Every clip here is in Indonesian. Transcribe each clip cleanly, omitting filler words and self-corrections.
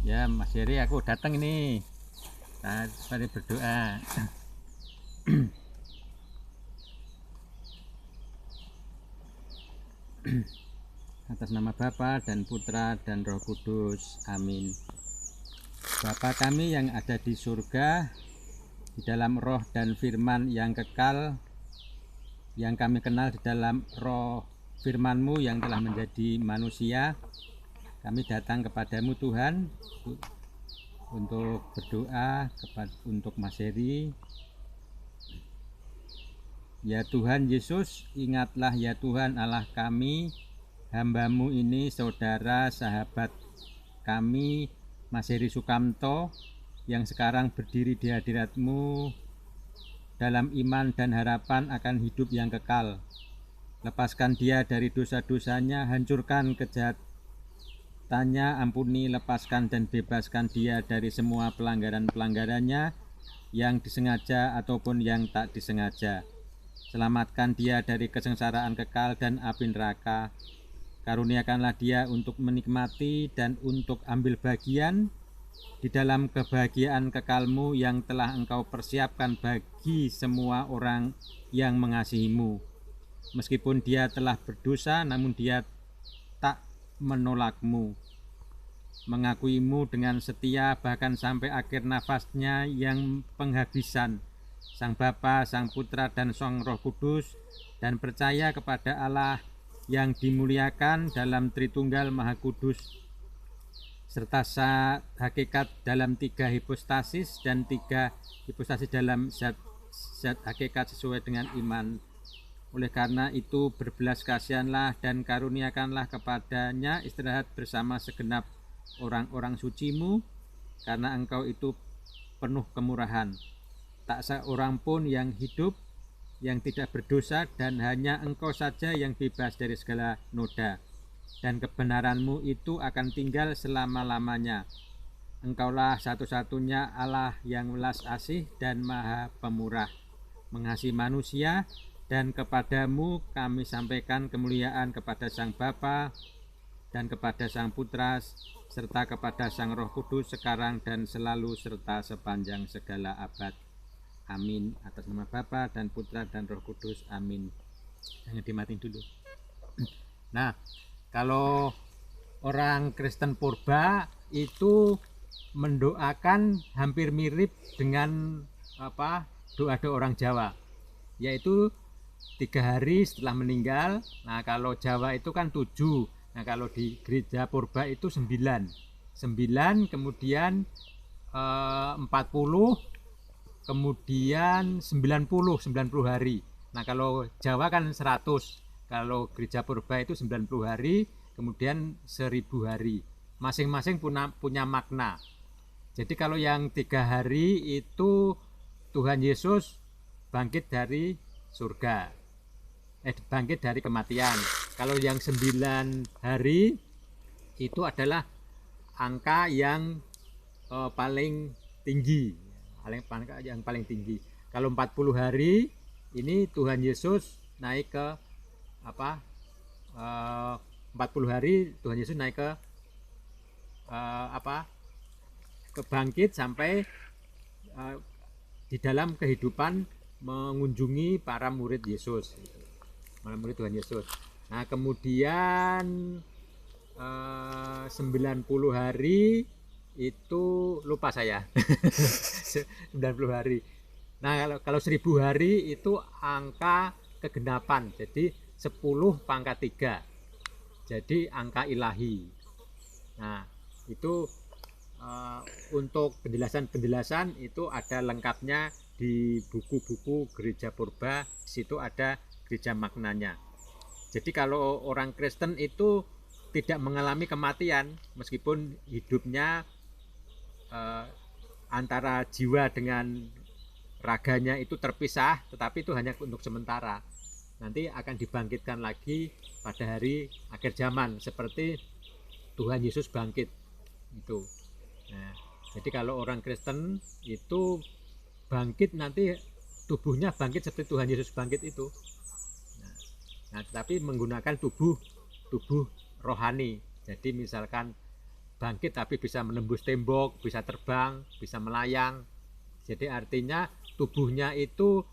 Ya Mas Heri, aku datang ini. Mari berdoa. Atas nama Bapa dan Putra dan Roh Kudus. Amin. Bapa kami yang ada di surga, di dalam roh dan firman yang kekal, yang kami kenal di dalam roh firman-Mu yang telah menjadi manusia, kami datang kepadamu Tuhan untuk berdoa untuk Mas Heri. Ya Tuhan Yesus, ingatlah ya Tuhan Allah kami, hamba-Mu ini, saudara, sahabat kami, Mas Heri Sukamto, yang sekarang berdiri di hadirat-Mu dalam iman dan harapan akan hidup yang kekal. Lepaskan dia dari dosa-dosanya, hancurkan kejahatannya, ampuni, lepaskan dan bebaskan dia dari semua pelanggaran-pelanggarannya yang disengaja ataupun yang tak disengaja. Selamatkan dia dari kesengsaraan kekal dan api neraka. Karuniakanlah dia untuk menikmati dan untuk ambil bagian di dalam kebahagiaan kekal-Mu yang telah Engkau persiapkan bagi semua orang yang mengasihi-Mu. Meskipun dia telah berdosa, namun dia tak menolak-Mu, mengakui-Mu dengan setia bahkan sampai akhir nafasnya yang penghabisan. Sang Bapa, Sang Putra, dan Sang Roh Kudus, dan percaya kepada Allah yang dimuliakan dalam Tritunggal Maha Kudus, serta hakikat dalam 3 hipostasis dan 3 hipostasis dalam zat hakikat sesuai dengan iman. Oleh karena itu berbelas kasihanlah dan karuniakanlah kepadanya istirahat bersama segenap orang-orang suci-Mu, karena Engkau itu penuh kemurahan. Tak seorang pun yang hidup yang tidak berdosa, dan hanya Engkau saja yang bebas dari segala noda, dan kebenaran-Mu itu akan tinggal selama-lamanya. Engkaulah satu-satunya Allah yang welas asih dan maha pemurah, mengasihi manusia, dan kepadamu kami sampaikan kemuliaan kepada Sang Bapa dan kepada Sang Putra serta kepada Sang Roh Kudus sekarang dan selalu serta sepanjang segala abad. Amin. Atas nama Bapa dan Putra dan Roh Kudus. Amin. Jangan dimatiin dulu. Nah, kalau orang Kristen purba itu mendoakan hampir mirip dengan doa-doa orang Jawa, yaitu 3 hari setelah meninggal. Nah, kalau Jawa itu kan 7. Nah, kalau di gereja purba itu 9, kemudian 40, kemudian 90 hari. Nah, kalau Jawa kan 100, kalau gereja purba itu 90 hari, kemudian 1000 hari. Masing-masing punya makna. Jadi kalau yang 3 hari itu Tuhan Yesus bangkit dari surga, bangkit dari kematian. Kalau yang 9 hari itu adalah angka yang paling tinggi, yang paling tinggi. Kalau 40 hari ini Tuhan Yesus naik ke 40 hari Tuhan Yesus naik ke kebangkit sampai di dalam kehidupan mengunjungi para murid Yesus, murid Tuhan Yesus. Nah, kemudian 90 hari itu lupa saya. 90 hari. Nah, kalau 1000 hari itu angka kegenapan. Jadi 10 pangkat 3. Jadi angka ilahi. Nah, itu untuk penjelasan itu ada lengkapnya di buku-buku gereja purba. Di situ ada gereja maknanya. Jadi kalau orang Kristen itu tidak mengalami kematian, meskipun hidupnya antara jiwa dengan raganya itu terpisah, tetapi itu hanya untuk sementara. Nanti akan dibangkitkan lagi pada hari akhir zaman, seperti Tuhan Yesus bangkit itu. Nah, jadi kalau orang Kristen itu bangkit, nanti tubuhnya bangkit seperti Tuhan Yesus bangkit itu. Nah, tetapi menggunakan tubuh rohani. Jadi misalkan bangkit tapi bisa menembus tembok, bisa terbang, bisa melayang. Jadi artinya tubuhnya itu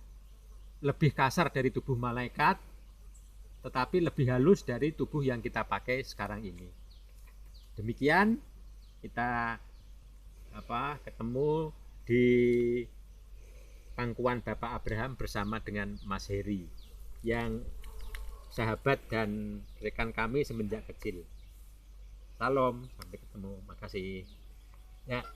lebih kasar dari tubuh malaikat, tetapi lebih halus dari tubuh yang kita pakai sekarang ini. Demikian kita ketemu di pangkuan Bapak Abraham bersama dengan Mas Heri yang sahabat dan rekan kami semenjak kecil. Salam, sampai ketemu. Makasih. Ya.